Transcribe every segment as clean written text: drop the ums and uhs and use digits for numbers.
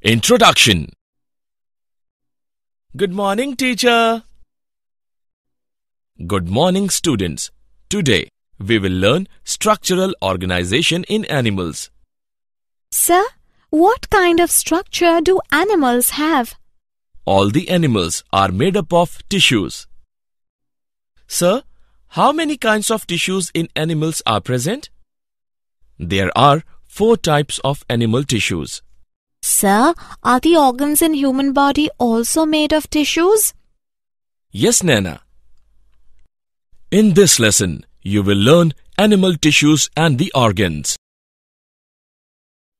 Introduction. Good morning, teacher. Good morning, students. Today, we will learn structural organization in animals. Sir, what kind of structure do animals have? All the animals are made up of tissues. Sir, how many kinds of tissues in animals are present? There are 4 types of animal tissues. Sir, are the organs in human body also made of tissues? Yes, Nana. In this lesson, you will learn animal tissues and the organs.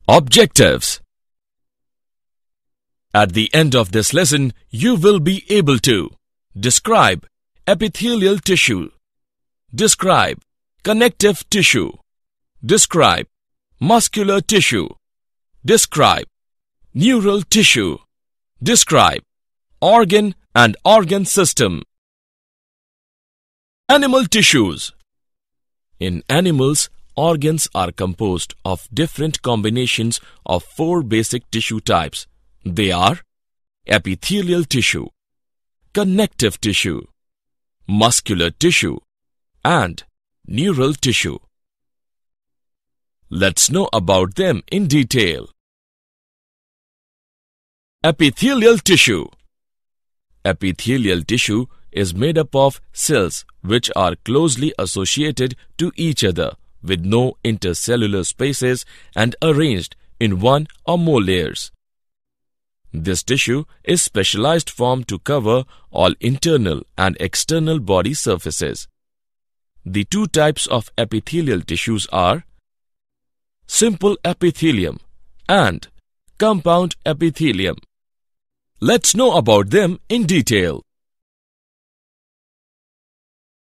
Objectives. At the end of this lesson, you will be able to describe epithelial tissue, describe connective tissue, describe muscular tissue, describe neural tissue, describe organ and organ system. Animal tissues. In animals, organs are composed of different combinations of 4 basic tissue types. They are epithelial tissue, connective tissue, muscular tissue, and neural tissue. Let's know about them in detail. Epithelial tissue. Epithelial tissue is made up of cells which are closely associated to each other with no intercellular spaces and arranged in 1 or more layers. This tissue is specialized form to cover all internal and external body surfaces. The 2 types of epithelial tissues are simple epithelium and compound epithelium. Let's know about them in detail.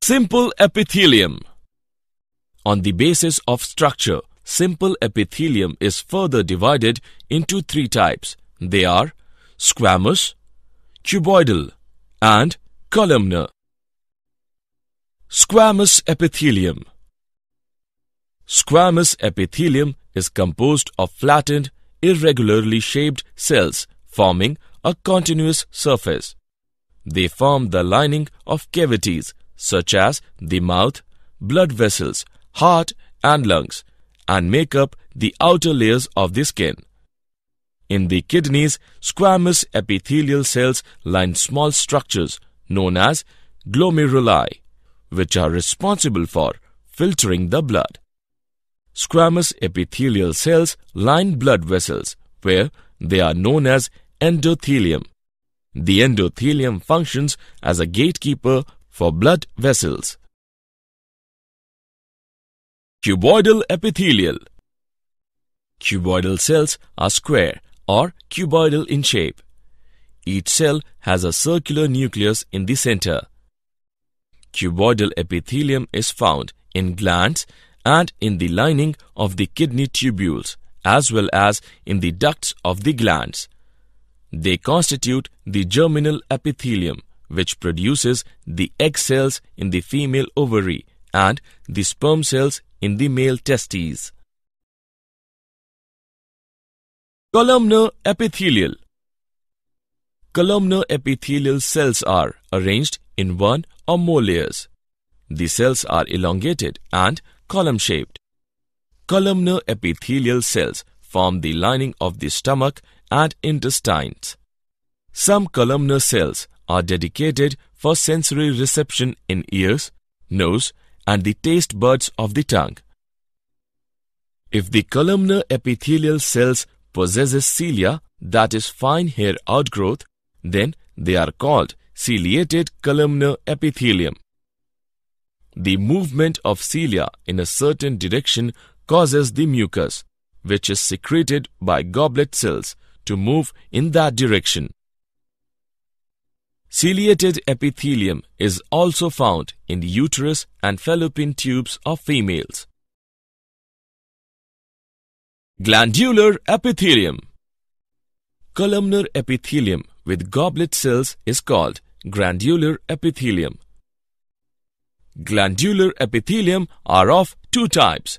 Simple epithelium. On the basis of structure, simple epithelium is further divided into 3 types. They are squamous, cuboidal, and columnar. Squamous epithelium. Squamous epithelium is composed of flattened, irregularly shaped cells forming a continuous surface. They form the lining of cavities such as the mouth, blood vessels, heart and lungs, and make up the outer layers of the skin. In the kidneys, squamous epithelial cells line small structures known as glomeruli, which are responsible for filtering the blood. Squamous epithelial cells line blood vessels, where they are known as endothelium. The endothelium functions as a gatekeeper for blood vessels. Cuboidal epithelial. Cuboidal cells are square or cuboidal in shape. Each cell has a circular nucleus in the center. Cuboidal epithelium is found in glands and in the lining of the kidney tubules, as well as in the ducts of the glands. They constitute the germinal epithelium, which produces the egg cells in the female ovary and the sperm cells in the male testes. Columnar epithelial. Columnar epithelial cells are arranged in 1 or more layers. The cells are elongated and column-shaped. Columnar epithelial cells form the lining of the stomach and intestines. Some columnar cells are dedicated for sensory reception in ears, nose, and the taste buds of the tongue. If the columnar epithelial cells possesses cilia, that is fine hair outgrowth, then they are called ciliated columnar epithelium. The movement of cilia in a certain direction causes the mucus, which is secreted by goblet cells, to move in that direction. Ciliated epithelium is also found in the uterus and fallopian tubes of females. Glandular epithelium. Columnar epithelium with goblet cells is called glandular epithelium. Glandular epithelium are of 2 types.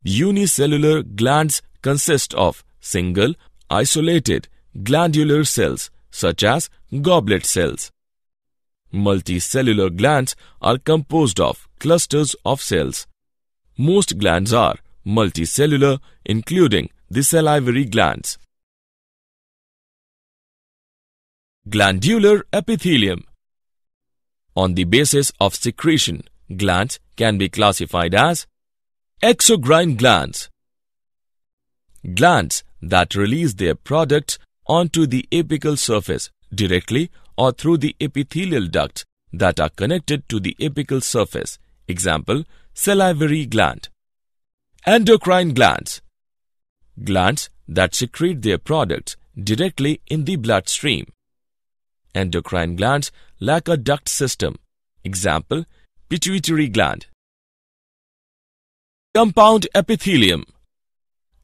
Unicellular glands consist of single isolated glandular cells such as goblet cells. Multicellular glands are composed of clusters of cells. Most glands are multicellular, including the salivary glands. Glandular epithelium. On the basis of secretion, glands can be classified as exocrine glands, glands that release their products onto the apical surface directly or through the epithelial ducts that are connected to the apical surface. Example, salivary gland. Endocrine glands, glands that secrete their products directly in the bloodstream. Endocrine glands lack a duct system. Example, pituitary gland. Compound epithelium.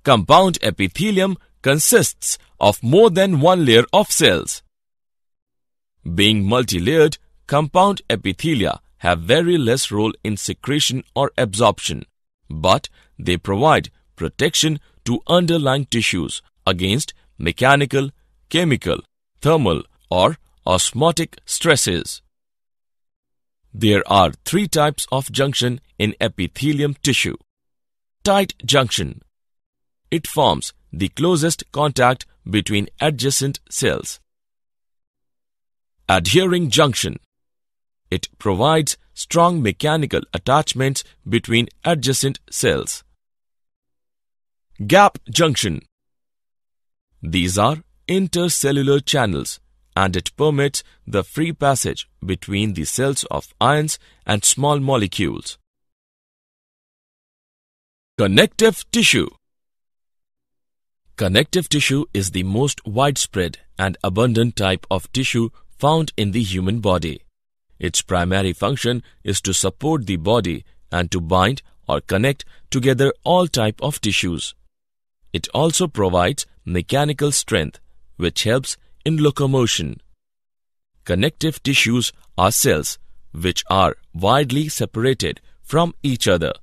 Compound epithelium consists of more than one layer of cells. Being multi-layered, compound epithelia have very less role in secretion or absorption, but they provide protection to underlying tissues against mechanical, chemical, thermal, or osmotic stresses. There are three types of junction in epithelium tissue. Tight junction. It forms the closest contact between adjacent cells. Adhering junction. It provides strong mechanical attachments between adjacent cells. Gap junction. These are intercellular channels, and it permits the free passage between the cells of ions and small molecules. Connective tissue. Connective tissue is the most widespread and abundant type of tissue found in the human body. Its primary function is to support the body and to bind or connect together all types of tissues. It also provides mechanical strength, which helps in locomotion. Connective tissues are cells which are widely separated from each other.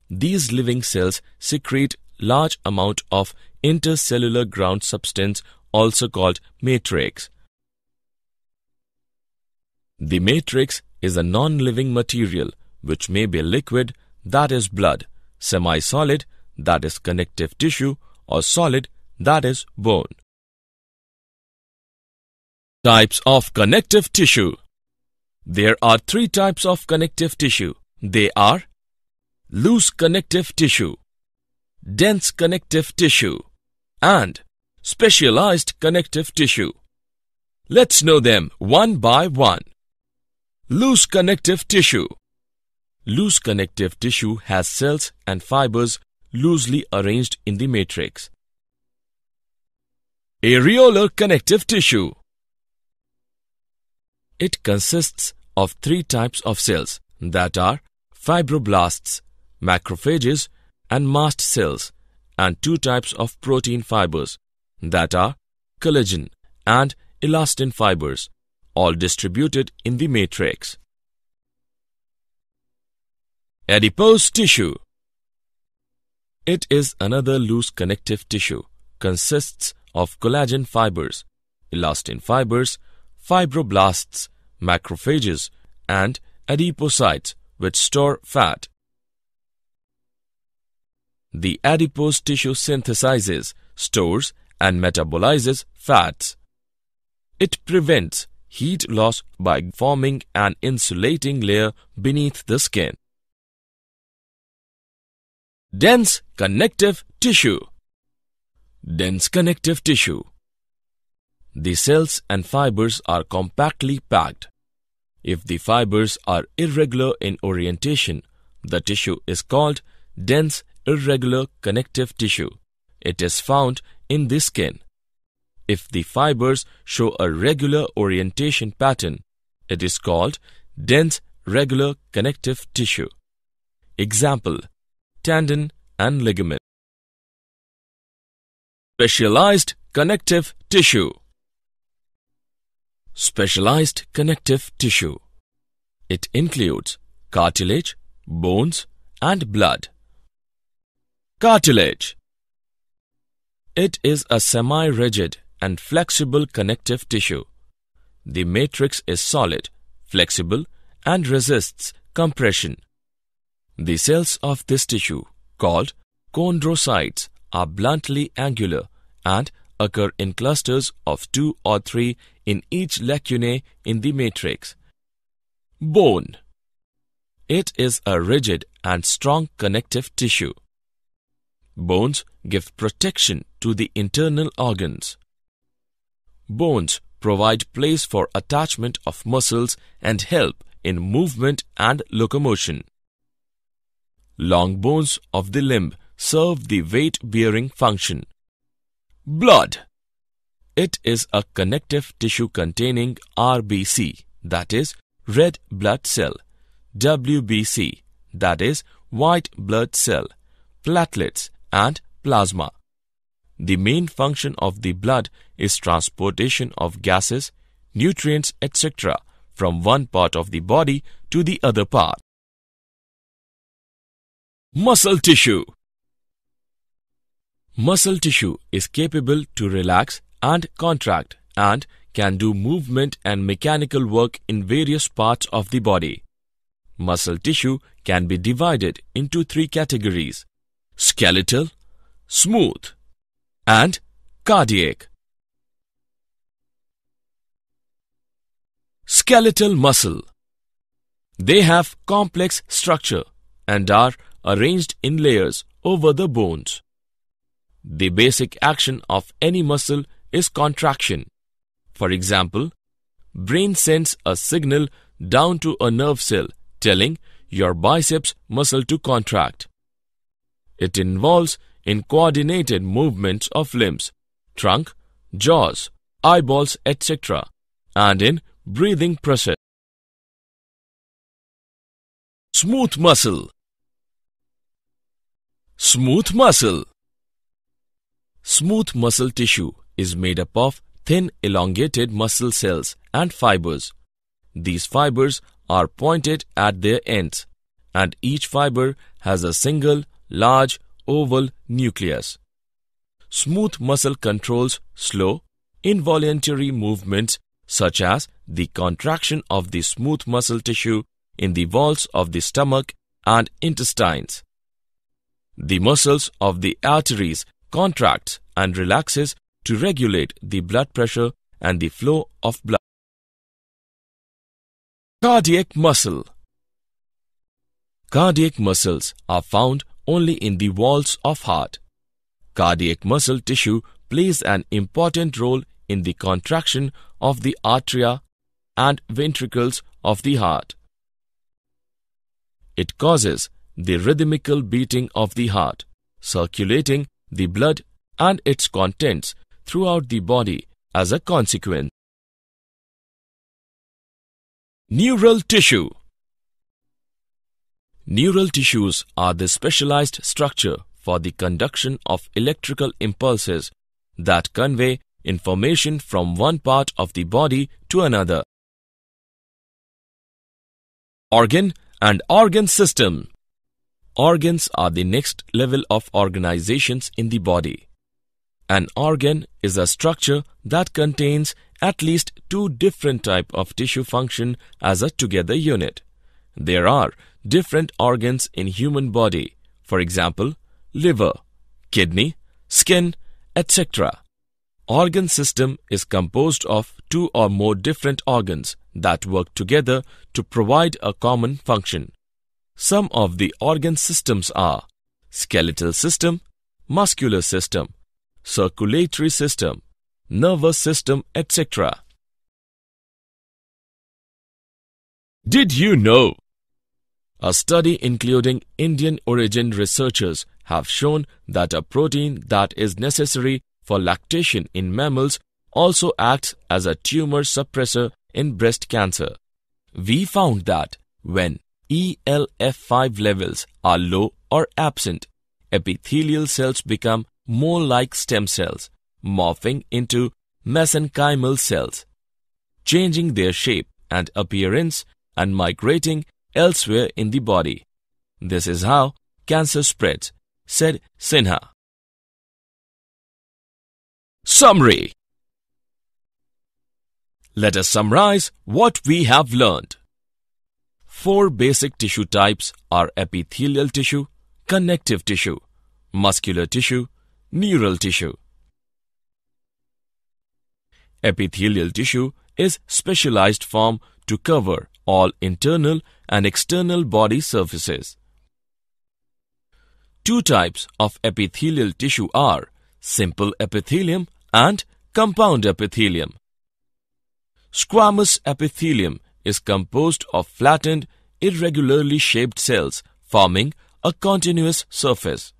These living cells secrete large amount of intercellular ground substance, also called matrix. The matrix is a non-living material which may be liquid, that is blood, semi-solid, that is connective tissue, or solid, that is bone. Types of connective tissue. There are three types of connective tissue. They are loose connective tissue, dense connective tissue, and specialized connective tissue. Let's know them one by one. Loose connective tissue. Loose connective tissue has cells and fibers loosely arranged in the matrix. Areolar connective tissue. It consists of three types of cells, that are fibroblasts, macrophages, and mast cells, and two types of protein fibers, that are collagen and elastin fibers, all distributed in the matrix. Adipose tissue. It is another loose connective tissue, consists of collagen fibers, elastin fibers, fibroblasts, macrophages, and adipocytes which store fat. The adipose tissue synthesizes, stores, and metabolizes fats. It prevents heat loss by forming an insulating layer beneath the skin. Dense connective tissue. Dense connective tissue. The cells and fibers are compactly packed. If the fibers are irregular in orientation, the tissue is called dense irregular connective tissue. It is found in the skin. If the fibers show a regular orientation pattern, it is called dense regular connective tissue. Example, tendon and ligament. Specialized connective tissue. Specialized connective tissue. It includes cartilage, bones, and blood. Cartilage. It is a semi-rigid and flexible connective tissue. The matrix is solid, flexible, and resists compression. The cells of this tissue, called chondrocytes, are bluntly angular and occur in clusters of 2 or 3 in each lacunae in the matrix. Bone. It is a rigid and strong connective tissue. Bones give protection to the internal organs. Bones provide place for attachment of muscles and help in movement and locomotion. Long bones of the limb serve the weight-bearing function. Blood. It is a connective tissue containing RBC, that is, red blood cell, WBC, that is, white blood cell, platelets, and plasma. The main function of the blood is transportation of gases, nutrients, etc. from one part of the body to the other part. Muscle tissue. Muscle tissue is capable to relax and contract and can do movement and mechanical work in various parts of the body. Muscle tissue can be divided into 3 categories: skeletal, smooth, and cardiac. Skeletal muscle. They have complex structure and are arranged in layers over the bones. The basic action of any muscle is contraction. For example, brain sends a signal down to a nerve cell telling your biceps muscle to contract. It involves in coordinated movements of limbs, trunk, jaws, eyeballs, etc., and in breathing process. Smooth muscle. Smooth muscle. Smooth muscle tissue is made up of thin elongated muscle cells and fibers. These fibers are pointed at their ends, and each fiber has a single, large, oval nucleus. Smooth muscle controls slow, involuntary movements such as the contraction of the smooth muscle tissue in the walls of the stomach and intestines. The muscles of the arteries contracts and relaxes to regulate the blood pressure and the flow of blood. Cardiac muscle. Cardiac muscles are found only in the walls of heart. Cardiac muscle tissue plays an important role in the contraction of the atria and ventricles of the heart. It causes the rhythmical beating of the heart, circulating the blood and its contents throughout the body as a consequence. Neural tissue. Neural tissues are the specialized structure for the conduction of electrical impulses that convey information from one part of the body to another. Organ and organ system. Organs are the next level of organizations in the body. An organ is a structure that contains at least 2 different types of tissue function as a together unit. There are different organs in human body, for example, liver, kidney, skin, etc. Organ system is composed of 2 or more different organs that work together to provide a common function. Some of the organ systems are skeletal system, muscular system, circulatory system, nervous system, etc. Did you know? A study including Indian origin researchers have shown that a protein that is necessary for lactation in mammals also acts as a tumor suppressor in breast cancer. We found that when ELF5 levels are low or absent, epithelial cells become more like stem cells, morphing into mesenchymal cells, changing their shape and appearance and migrating elsewhere in the body. This is how cancer spreads, said Sinha. Summary. Let us summarize what we have learned. 4 basic tissue types are epithelial tissue, connective tissue, muscular tissue, neural tissue. Epithelial tissue is specialized form to cover all internal and external body surfaces. 2 types of epithelial tissue are simple epithelium and compound epithelium. Squamous epithelium is composed of flattened, irregularly shaped cells forming a continuous surface.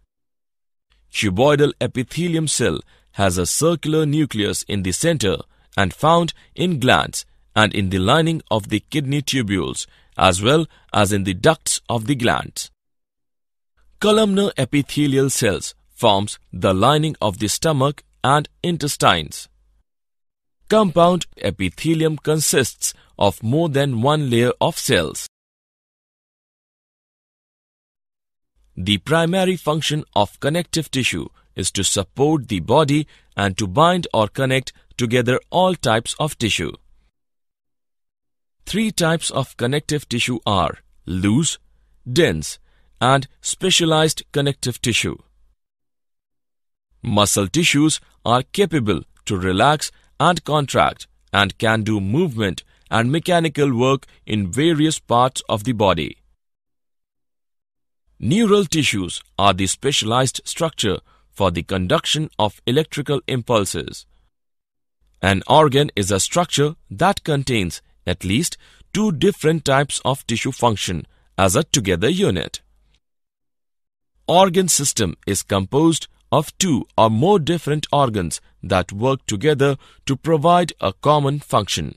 Cuboidal epithelium cell has a circular nucleus in the center and found in glands and in the lining of the kidney tubules as well as in the ducts of the glands. Columnar epithelial cells forms the lining of the stomach and intestines. Compound epithelium consists of more than one layer of cells. The primary function of connective tissue is to support the body and to bind or connect together all types of tissue. 3 types of connective tissue are loose, dense, and specialized connective tissue. Muscle tissues are capable to relax and contract and can do movement and mechanical work in various parts of the body. Neural tissues are the specialized structure for the conduction of electrical impulses. An organ is a structure that contains at least 2 different types of tissue function as a together unit. Organ system is composed of 2 or more different organs that work together to provide a common function.